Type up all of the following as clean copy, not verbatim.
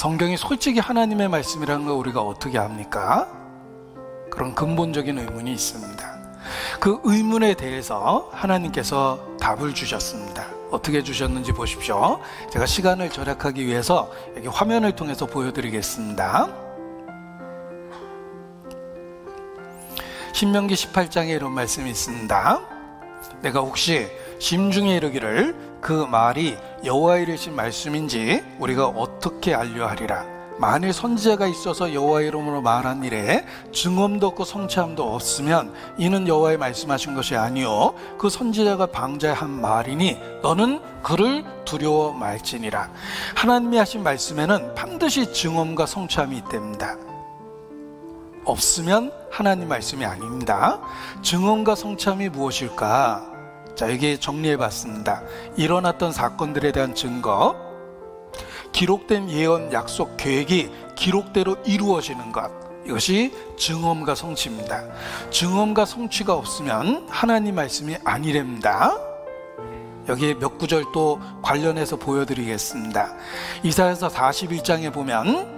성경이 솔직히 하나님의 말씀이라는 걸 우리가 어떻게 압니까? 그런 근본적인 의문이 있습니다. 그 의문에 대해서 하나님께서 답을 주셨습니다. 어떻게 주셨는지 보십시오. 제가 시간을 절약하기 위해서 여기 화면을 통해서 보여드리겠습니다. 신명기 18장에 이런 말씀이 있습니다. 내가 혹시 심중에 이르기를 그 말이 여호와의 이르신 말씀인지 우리가 어떻게 알려하리라. 만일 선지자가 있어서 여호와의 이름으로 말한 일에 증언도 없고 성취함도 없으면 이는 여호와의 말씀하신 것이 아니요 그 선지자가 방자에 한 말이니 너는 그를 두려워 말지니라. 하나님이 하신 말씀에는 반드시 증언과 성취함이 있답니다. 없으면 하나님 말씀이 아닙니다. 증언과 성취함이 무엇일까? 자, 여기 정리해 봤습니다. 일어났던 사건들에 대한 증거, 기록된 예언, 약속, 계획이 기록대로 이루어지는 것, 이것이 증언과 성취입니다. 증언과 성취가 없으면 하나님 말씀이 아니랍니다. 여기에 몇 구절 또 관련해서 보여드리겠습니다. 이사야서 41장에 보면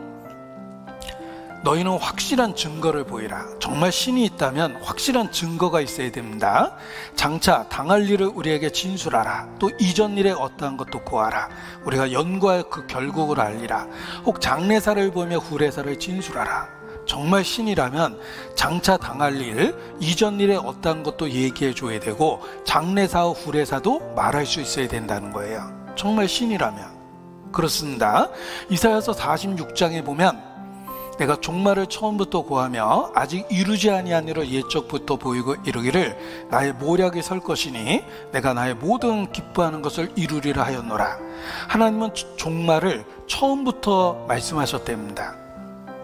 너희는 확실한 증거를 보이라. 정말 신이 있다면 확실한 증거가 있어야 됩니다. 장차 당할 일을 우리에게 진술하라. 또 이전 일에 어떠한 것도 고하라. 우리가 연구하여 그 결국을 알리라. 혹 장래사를 보며 후래사를 진술하라. 정말 신이라면 장차 당할 일, 이전 일에 어떠한 것도 얘기해 줘야 되고 장래사와 후래사도 말할 수 있어야 된다는 거예요. 정말 신이라면. 그렇습니다. 이사야서 46장에 보면 내가 종말을 처음부터 고하며 아직 이루지 아니한 일을 옛적부터 보이고 이르기를 나의 모략이 설 것이니 내가 나의 모든 기뻐하는 것을 이루리라 하였노라. 하나님은 종말을 처음부터 말씀하셨답니다.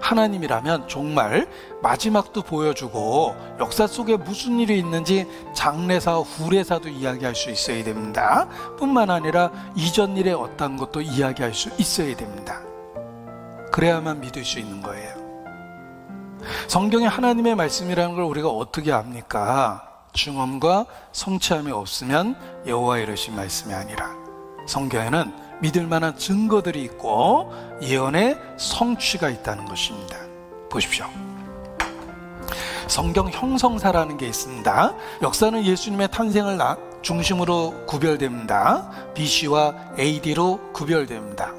하나님이라면 종말 마지막도 보여주고 역사 속에 무슨 일이 있는지 장래사와 후래사도 이야기할 수 있어야 됩니다. 뿐만 아니라 이전 일에 어떤 것도 이야기할 수 있어야 됩니다. 그래야만 믿을 수 있는 거예요. 성경에 하나님의 말씀이라는 걸 우리가 어떻게 압니까? 증언과 성취함이 없으면 여호와의 이르신 말씀이 아니라 성경에는 믿을 만한 증거들이 있고 예언의 성취가 있다는 것입니다. 보십시오. 성경 형성사라는 게 있습니다. 역사는 예수님의 탄생을 중심으로 구별됩니다. BC와 AD로 구별됩니다.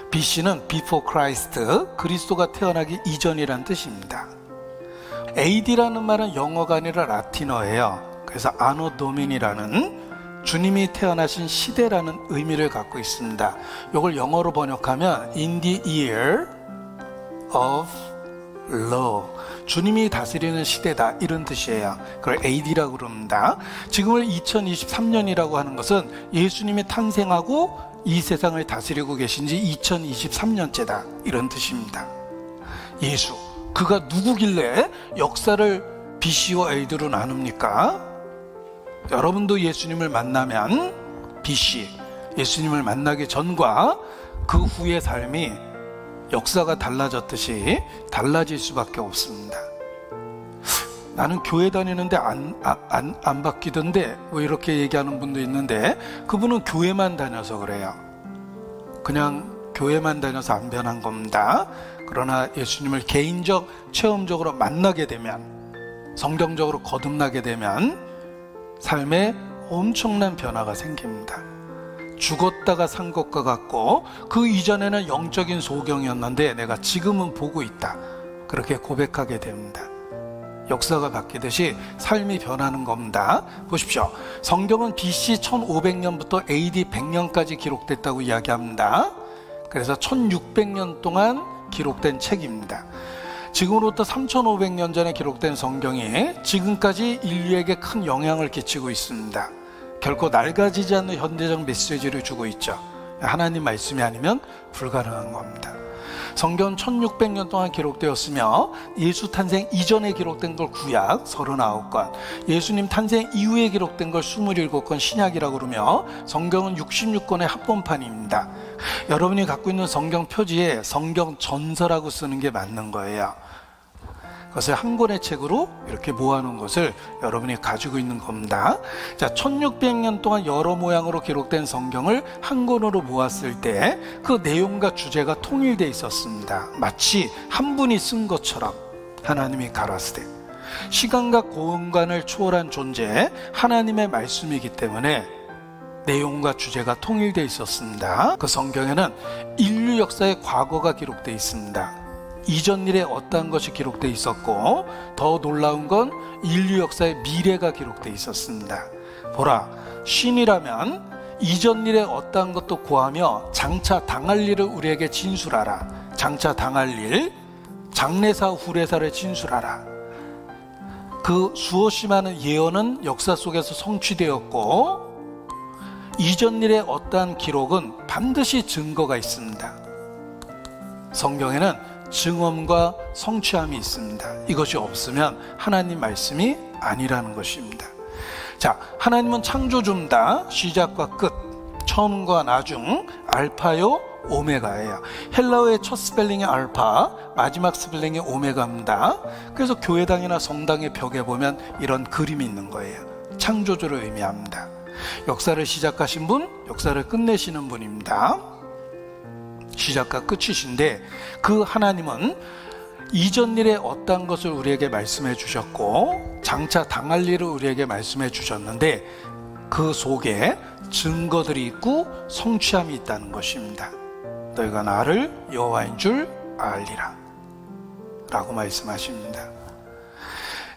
BC는 Before Christ, 그리스도가 태어나기 이전이란 뜻입니다. AD라는 말은 영어가 아니라 라틴어예요. 그래서 아노 도미니라는 주님이 태어나신 시대라는 의미를 갖고 있습니다. 이걸 영어로 번역하면 In the year of law, 주님이 다스리는 시대다, 이런 뜻이에요. 그걸 AD라고 그럽니다. 지금을 2023년이라고 하는 것은 예수님이 탄생하고 이 세상을 다스리고 계신 지 2023년째다, 이런 뜻입니다. 예수, 그가 누구길래 역사를 BC와 AD로 나눕니까? 여러분도 예수님을 만나면 BC, 예수님을 만나기 전과 그 후의 삶이 역사가 달라졌듯이 달라질 수밖에 없습니다. 나는 교회 다니는데 안 바뀌던데 뭐 이렇게 얘기하는 분도 있는데 그분은 교회만 다녀서 그래요. 그냥 교회만 다녀서 안 변한 겁니다. 그러나 예수님을 개인적, 체험적으로 만나게 되면, 성경적으로 거듭나게 되면 삶에 엄청난 변화가 생깁니다. 죽었다가 산 것과 같고 그 이전에는 영적인 소경이었는데 내가 지금은 보고 있다, 그렇게 고백하게 됩니다. 역사가 바뀌듯이 삶이 변하는 겁니다. 보십시오. 성경은 BC 1500년부터 AD 100년까지 기록됐다고 이야기합니다. 그래서 1600년 동안 기록된 책입니다. 지금으로부터 3500년 전에 기록된 성경이 지금까지 인류에게 큰 영향을 끼치고 있습니다. 결코 낡아지지 않는 현대적 메시지를 주고 있죠. 하나님 말씀이 아니면 불가능한 겁니다. 성경은 1600년 동안 기록되었으며 예수 탄생 이전에 기록된 걸 구약 39권, 예수님 탄생 이후에 기록된 걸 27권 신약이라고 그러며 성경은 66권의 합본판입니다. 여러분이 갖고 있는 성경 표지에 성경 전서라고 쓰는 게 맞는 거예요. 그것을 한 권의 책으로 이렇게 모아놓은 것을 여러분이 가지고 있는 겁니다. 자, 1600년 동안 여러 모양으로 기록된 성경을 한 권으로 모았을 때 그 내용과 주제가 통일되어 있었습니다. 마치 한 분이 쓴 것처럼 하나님이 가라사대. 시간과 공간을 초월한 존재 하나님의 말씀이기 때문에 내용과 주제가 통일되어 있었습니다. 그 성경에는 인류 역사의 과거가 기록되어 있습니다. 이전 일에 어떠한 것이 기록되어 있었고, 더 놀라운 건 인류 역사의 미래가 기록되어 있었습니다. 보라, 신이라면 이전 일에 어떠한 것도 고하며 장차 당할 일을 우리에게 진술하라. 장차 당할 일, 장래사 후래사를 진술하라. 그 수없이 많은 예언은 역사 속에서 성취되었고, 이전 일의 어떠한 기록은 반드시 증거가 있습니다. 성경에는 증언과 성취함이 있습니다. 이것이 없으면 하나님 말씀이 아니라는 것입니다. 자, 하나님은 창조주입니다. 시작과 끝, 처음과 나중, 알파요 오메가예요. 헬라어의 첫 스펠링이 알파, 마지막 스펠링이 오메가입니다. 그래서 교회당이나 성당의 벽에 보면 이런 그림이 있는 거예요. 창조주를 의미합니다. 역사를 시작하신 분, 역사를 끝내시는 분입니다. 시작과 끝이신데, 그 하나님은 이전 일에 어떠한 것을 우리에게 말씀해 주셨고 장차 당할 일을 우리에게 말씀해 주셨는데, 그 속에 증거들이 있고 성취함이 있다는 것입니다. 너희가 나를 여호와인 줄 알리라 라고 말씀하십니다.